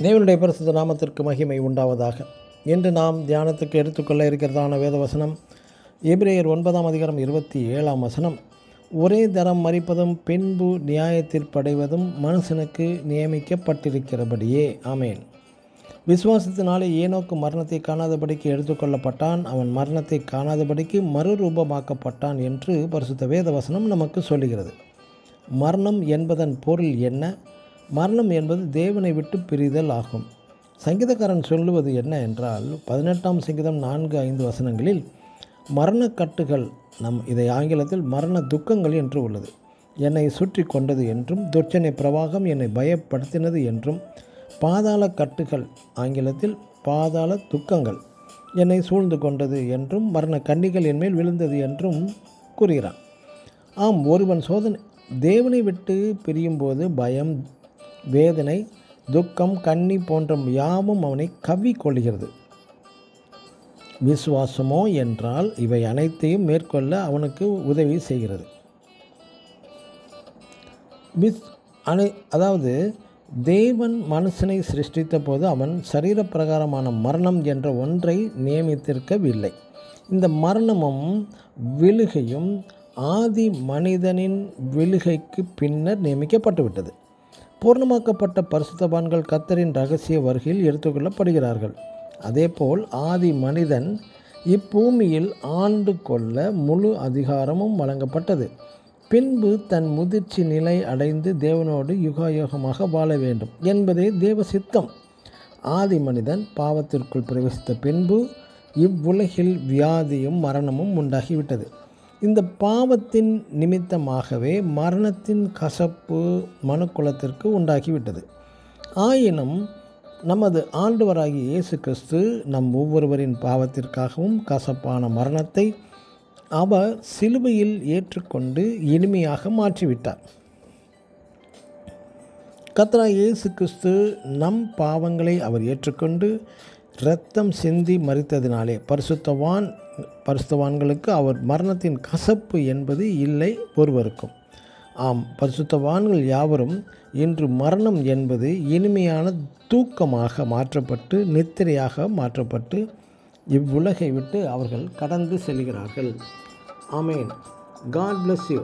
தேவனுடைய பரிசுத்த நாமத்திற்கு மகிமை உண்டாவதாக. இன்று நாம் தியானத்துக்கு எடுத்துக்கொள்ள இருக்கிறதான வேதவசனம் எபிரேயர் 9:27 ஒரே தரம் மரிப்பதும் பின்பு நியாயத்தீர்ப்படைவதும் மனுஷனுக்கு நியமிக்கப்பட்டிருக்கிறபடியே. ஆமேன். விசுவாசத்தினாலே ஏனோக்கு மரணத்தை காணாதபடிக்கு எடுத்துக்கொள்ளப்பட்டான், அவன் மரணத்தை காணாதபடிக்கு மறுரூபமாக்கப்பட்டான் என்று பரிசுத்த வேதவசனம் நமக்கு சொல்லுகிறது. மரணம் என்பதன் பொருள் என்ன? மரணம் என்பது தேவனை விட்டு பிரிதல் ஆகும். சங்கீதக்காரன் சொல்லுவது என்ன என்றால், 18ஆம் சங்கீதம் 4-5 மரணக்கட்டுகள், இதை ஆங்கிலத்தில் மரண துக்கங்கள் என்று உள்ளது, என்னை சுற்றி கொண்டது என்றும், துர்ச்சனை பிரவாகம் என்னை பயப்படுத்தினது என்றும், பாதாள கட்டுகள், ஆங்கிலத்தில் பாதாள துக்கங்கள் என்னை சூழ்ந்து கொண்டது என்றும், மரண கண்ணிகள் என்மேல் விழுந்தது என்றும் கூறுகிறான். ஆம், ஒருவன் தேவனை விட்டு பிரியும்போது பயம், வேதனை, துக்கம், கண்ணி போன்ற யாவும் அவனை கவ்விக்கொள்கிறது. விசுவாசமோ என்றால் இவை அனைத்தையும் மேற்கொள்ள அவனுக்கு உதவி செய்கிறது. அதாவது தேவன் மனுஷனை சிருஷ்டித்த போது அவன் சரீரப்பிரகாரமான மரணம் என்ற ஒன்றை நியமித்திருக்கவில்லை. இந்த மரணமும் விழுகையும் ஆதி மனிதனின் விழுகைக்கு பின்னர் நியமிக்கப்பட்டுவிட்டது. பூர்ணமாக்கப்பட்ட பரிசுத்தவான்கள் கர்த்தரின் இரகசிய வருகையில் எடுத்துக்கொள்ளப்படுகிறார்கள். அதேபோல் ஆதி மனிதன் இப்பூமியில் ஆண்டு கொள்ள முழு அதிகாரமும் வழங்கப்பட்டது. பின்பு தன் முதிர்ச்சி நிலை அடைந்து தேவனோடு யுகாயுகமாக வாழ வேண்டும் என்பதே தேவ சித்தம். ஆதி மனிதன் பாவத்திற்குள் பிரவேசித்த பின்பு இவ்வுலகில் வியாதியும் மரணமும் உண்டாகிவிட்டது. இந்த பாவத்தின் நிமித்தமாகவே மரணத்தின் கசப்பு மனுக்குலத்திற்கு உண்டாகிவிட்டது. ஆயினும் நமது ஆண்டவராகிய இயேசு கிறிஸ்து நம் ஒவ்வொருவரின் பாவத்திற்காகவும் கசப்பான மரணத்தை அவர் சிலுவையில் ஏற்றுக்கொண்டு இனிமையாக மாற்றிவிட்டார். கர்த்தராகிய இயேசு கிறிஸ்து நம் பாவங்களை அவர் ஏற்றுக்கொண்டு இரத்தம் சிந்தி மரித்ததினாலே பரிசுத்தவான்களுக்கு அவர் மரணத்தின் கசப்பு என்பது இல்லை ஒருவருக்கும். ஆம், பரிசுத்தவான்கள் யாவரும் இன்று மரணம் என்பது இனிமையான தூக்கமாக மாற்றப்பட்டு நித்திரையாக மாற்றப்பட்டு இவ்வுலகை விட்டு அவர்கள் கடந்து செல்கிறார்கள். ஆமேன். God bless you.